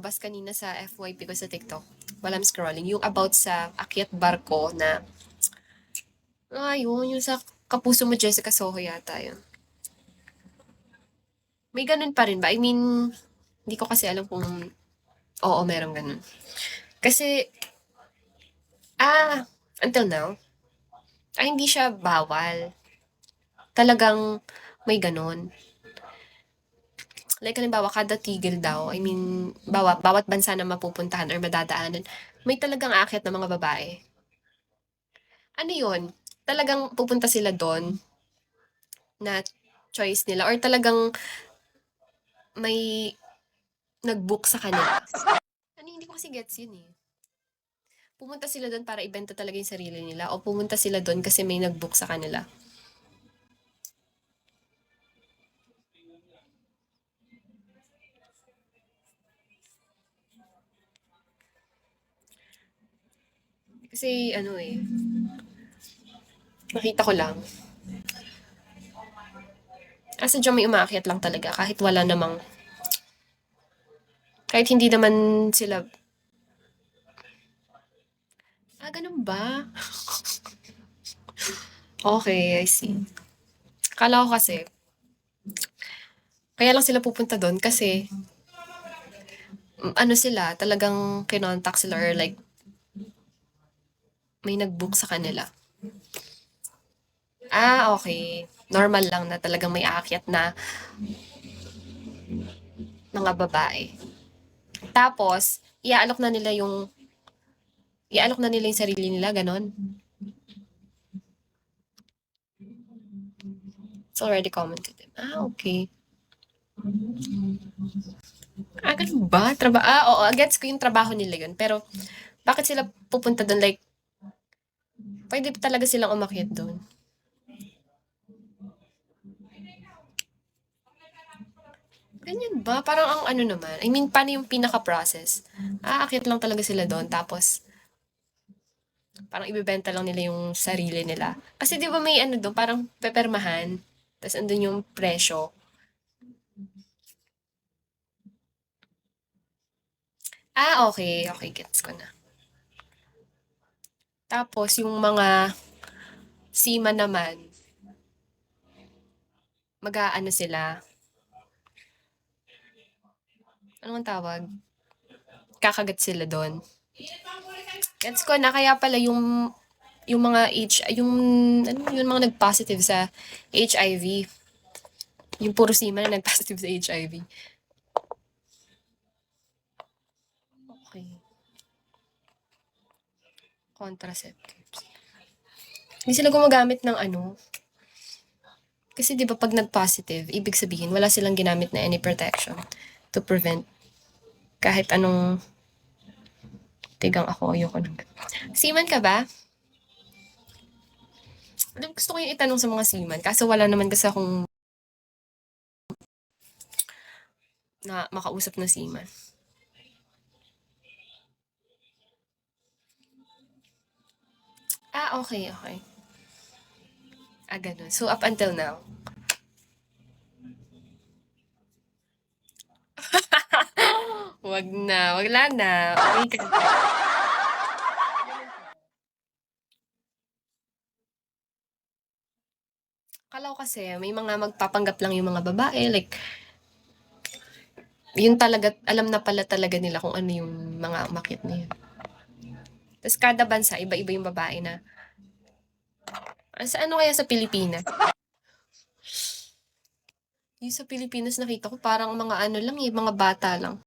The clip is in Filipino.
lumabas kanina sa FYP ko sa TikTok while I'm scrolling. Yung about sa akyat barko na, yun, yung sa Kapuso Mo Jessica Soho yata yun. May ganun pa rin ba? I mean, hindi ko kasi alam kung, oo, meron ganun. Kasi, until now, hindi siya bawal. Talagang may ganun. Like, halimbawa, kada tigil daw, I mean, bawat bansa na mapupuntahan or madadaanan, may talagang aakyat na mga babae. Ano yun? Talagang pupunta sila doon na choice nila or talagang may nag-book sa kanila? Ano, hindi ko kasi gets yun eh. Pumunta sila doon para ibenta talaga yung sarili nila o pumunta sila doon kasi may nag-book sa kanila? Kasi ano eh, nakita ko lang. Sadyang may umaakyat lang talaga kahit wala namang, kahit hindi naman sila, ganun ba? Okay, I see. Akala ko kasi, kaya lang sila pupunta doon kasi, ano sila, talagang kinontak sila or like, may nag-book sa kanila. Okay. Normal lang na talagang may aakyat na mga babae. Tapos, iaalok na nila yung sarili nila, ganon. It's already common to them. Okay. Ganun ba? Oo, gets ko yung trabaho nila yun. Pero, bakit sila pupunta doon? Like, pwede talaga silang umakyat doon. Ganyan ba? Parang ang ano naman. I mean, paano yung pinaka-process? Aakyat lang talaga sila doon. Tapos, parang ibebenta lang nila yung sarili nila. Kasi di ba may ano doon, parang pepermahan. Tapos andun yung presyo. Okay. Okay, gets ko na. Tapos, yung mga seaman naman, mag-aano sila, ano ang tawag? Kakagat sila doon. Gets ko na, kaya pala yung mga yung mga nag-positive sa HIV. Yung puro seaman na nag-positive sa HIV. Okay. Contraceptives. Hindi sila gumagamit ng ano. Kasi di ba pag nag-positive, ibig sabihin wala silang ginamit na any protection to prevent kahit anong tigang ako, ayoko nang. Seaman ka ba? Gusto ko yung itanong sa mga seaman, kaso wala naman kasi akong na makausap na seaman. Okay, okay. Ganun. So, up until now. Wag na, wala na. Okay ka. Akala ko kasi may mga magpapanggap lang yung mga babae, like, yun talaga, alam na pala talaga nila kung ano yung mga umakyat na yun. Tapos kada bansa, iba-iba yung babae na, sa ano kaya sa Pilipinas? Yung sa Pilipinas nakita ko parang mga ano lang mga bata lang.